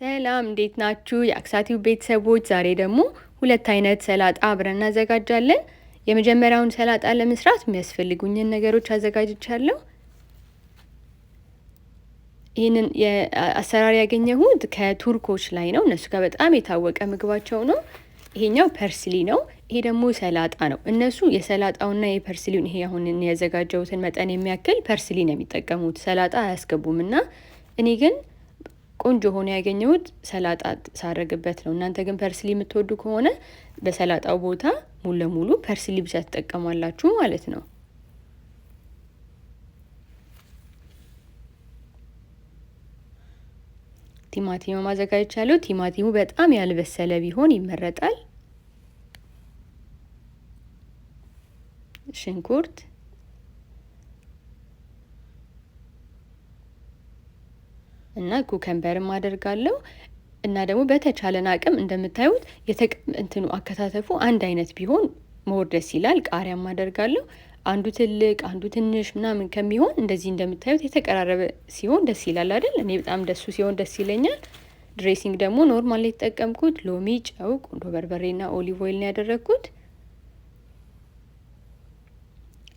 ሰላም እንዴት ናችሁ? የአክሳቲው ቤተሰቦች ዛሬ ደግሞ ሁለት አይነት ሰላጣ አብረን እናዘጋጃለን። የመጀመሪያውን ሰላጣ ለመስራት የሚያስፈልጉኝን ነገሮች አዘጋጅቻለሁ። ይህንን የአሰራር ያገኘሁት ከቱርኮች ላይ ነው። እነሱ ጋር በጣም የታወቀ ምግባቸው ነው። ይሄኛው ፐርስሊ ነው። ይሄ ደግሞ ሰላጣ ነው። እነሱ የሰላጣውና የፐርስሊውን ይሄ አሁን ያዘጋጀሁትን መጠን የሚያክል ፐርስሊ ነው የሚጠቀሙት። ሰላጣ አያስገቡምና እኔ ግን ቆንጆ ሆኖ ያገኘሁት ሰላጣ ሳረግበት ነው። እናንተ ግን ፐርስሊ የምትወዱ ከሆነ በሰላጣው ቦታ ሙሉ ለሙሉ ፐርስሊ ብቻ ትጠቀማላችሁ ማለት ነው። ቲማቲም ማዘጋጀቻለሁ። ቲማቲሙ በጣም ያልበሰለ ቢሆን ይመረጣል። ሽንኩርት እና ኩከምበርም አደርጋለሁ እና ደግሞ በተቻለን አቅም እንደምታዩት እንትኑ አከታተፉ አንድ አይነት ቢሆን ሞር ደስ ይላል። ቃሪያም አደርጋለሁ። አንዱ ትልቅ አንዱ ትንሽ ምናምን ከሚሆን እንደዚህ እንደምታዩት የተቀራረበ ሲሆን ደስ ይላል አይደል? እኔ በጣም ደሱ ሲሆን ደስ ይለኛል። ድሬሲንግ ደግሞ ኖርማል የተጠቀምኩት ሎሚ፣ ጨው፣ ቁንዶ በርበሬና ኦሊቭ ኦይል ነው ያደረኩት።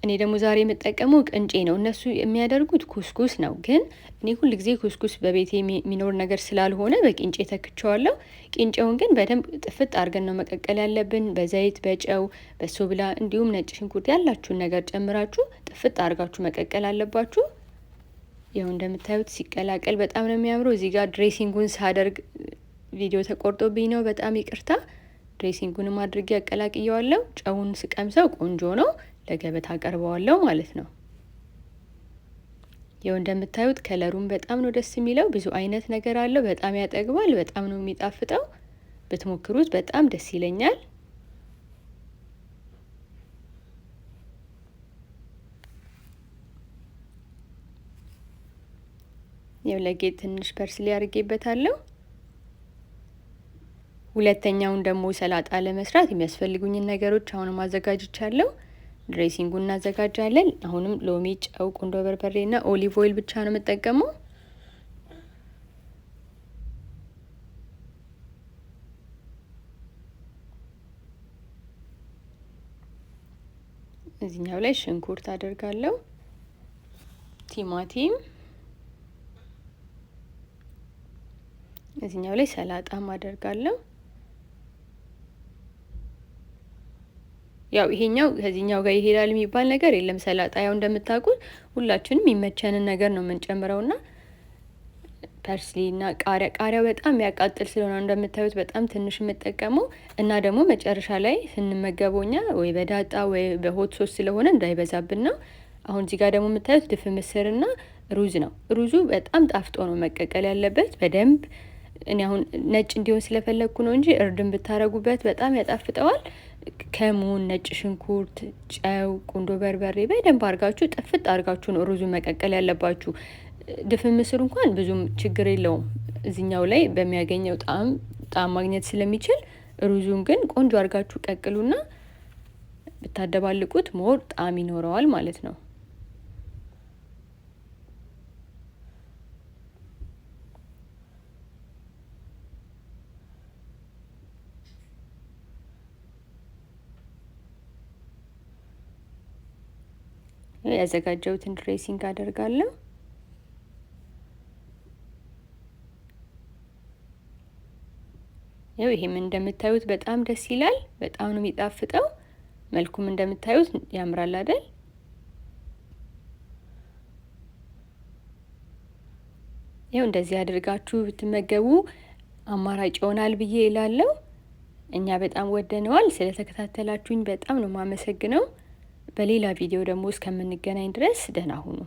እኔ ደግሞ ዛሬ የምጠቀመው ቅንጬ ነው። እነሱ የሚያደርጉት ኩስኩስ ነው፣ ግን እኔ ሁል ጊዜ ኩስኩስ በቤቴ የሚኖር ነገር ስላልሆነ በቅንጬ ተክቸዋለሁ። ቅንጬውን ግን በደንብ ጥፍጥ አድርገን ነው መቀቀል ያለብን። በዘይት በጨው በሶብላ እንዲሁም ነጭ ሽንኩርት ያላችሁን ነገር ጨምራችሁ ጥፍጥ አድርጋችሁ መቀቀል አለባችሁ። ይኸው እንደምታዩት ሲቀላቀል በጣም ነው የሚያምረው። እዚህ ጋር ድሬሲንጉን ሳደርግ ቪዲዮ ተቆርጦብኝ ነው፣ በጣም ይቅርታ። ድሬሲንጉንም አድርጌ አቀላቅየዋለሁ። ጨውን ስቀምሰው ቆንጆ ነው። ለገበታ አቀርበዋለሁ ማለት ነው። ይኸው እንደምታዩት ከለሩም በጣም ነው ደስ የሚለው። ብዙ አይነት ነገር አለው። በጣም ያጠግባል። በጣም ነው የሚጣፍጠው። ብትሞክሩት በጣም ደስ ይለኛል። ይኸው ለጌጥ ትንሽ ፐርስሊ አድርጌበታለሁ። ሁለተኛውን ደግሞ ሰላጣ ለመስራት የሚያስፈልጉኝን ነገሮች አሁንም አዘጋጅቻለሁ። ድሬሲንጉን እናዘጋጃለን። አሁንም ሎሚ፣ ጨው፣ ቁንዶ በርበሬና ኦሊቭ ኦይል ብቻ ነው የምጠቀመው። እዚህኛው ላይ ሽንኩርት አደርጋለሁ፣ ቲማቲም፣ እዚህኛው ላይ ሰላጣም አደርጋለሁ። ያው ይሄኛው ከዚህኛው ጋር ይሄዳል የሚባል ነገር የለም። ሰላጣ ያው እንደምታውቁት ሁላችንም የሚመቸንን ነገር ነው የምንጨምረውና ፐርስሊና ቃሪያው በጣም ያቃጥል ስለሆነ እንደምታዩት በጣም ትንሽ የምጠቀመው እና ደግሞ መጨረሻ ላይ ስንመገበውኛ ወይ በዳጣ ወይ በሆት ሶስ ስለሆነ እንዳይበዛብን ነው። አሁን እዚህ ጋር ደግሞ የምታዩት ድፍ ምስርና ሩዝ ነው። ሩዙ በጣም ጣፍጦ ነው መቀቀል ያለበት በደንብ። እኔ አሁን ነጭ እንዲሆን ስለፈለግኩ ነው እንጂ እርድን ብታረጉበት በጣም ያጣፍጠዋል። ከሙን፣ ነጭ ሽንኩርት፣ ጨው፣ ቁንዶ በርበሬ በደንብ አርጋችሁ ጥፍጥ አርጋችሁ ነው ሩዙን መቀቀል ያለባችሁ። ድፍን ምስር እንኳን ብዙም ችግር የለውም እዚህኛው ላይ በሚያገኘው ጣዕም ማግኘት ስለሚችል፣ ሩዙን ግን ቆንጆ አርጋችሁ ቀቅሉና ብታደባልቁት ሞር ጣዕም ይኖረዋል ማለት ነው። ያዘጋጀሁትን ድሬሲንግ አደርጋለሁ። ያው ይሄም እንደምታዩት በጣም ደስ ይላል። በጣም ነው የሚጣፍጠው። መልኩም እንደምታዩት ያምራል አይደል? ያው እንደዚህ አድርጋችሁ ብትመገቡ አማራጭ ይሆናል ብዬ እላለሁ። እኛ በጣም ወደነዋል። ስለተከታተላችሁኝ በጣም ነው የማመሰግነው። በሌላ ቪዲዮ ደግሞ እስከምንገናኝ ድረስ ደህና ሁኑ።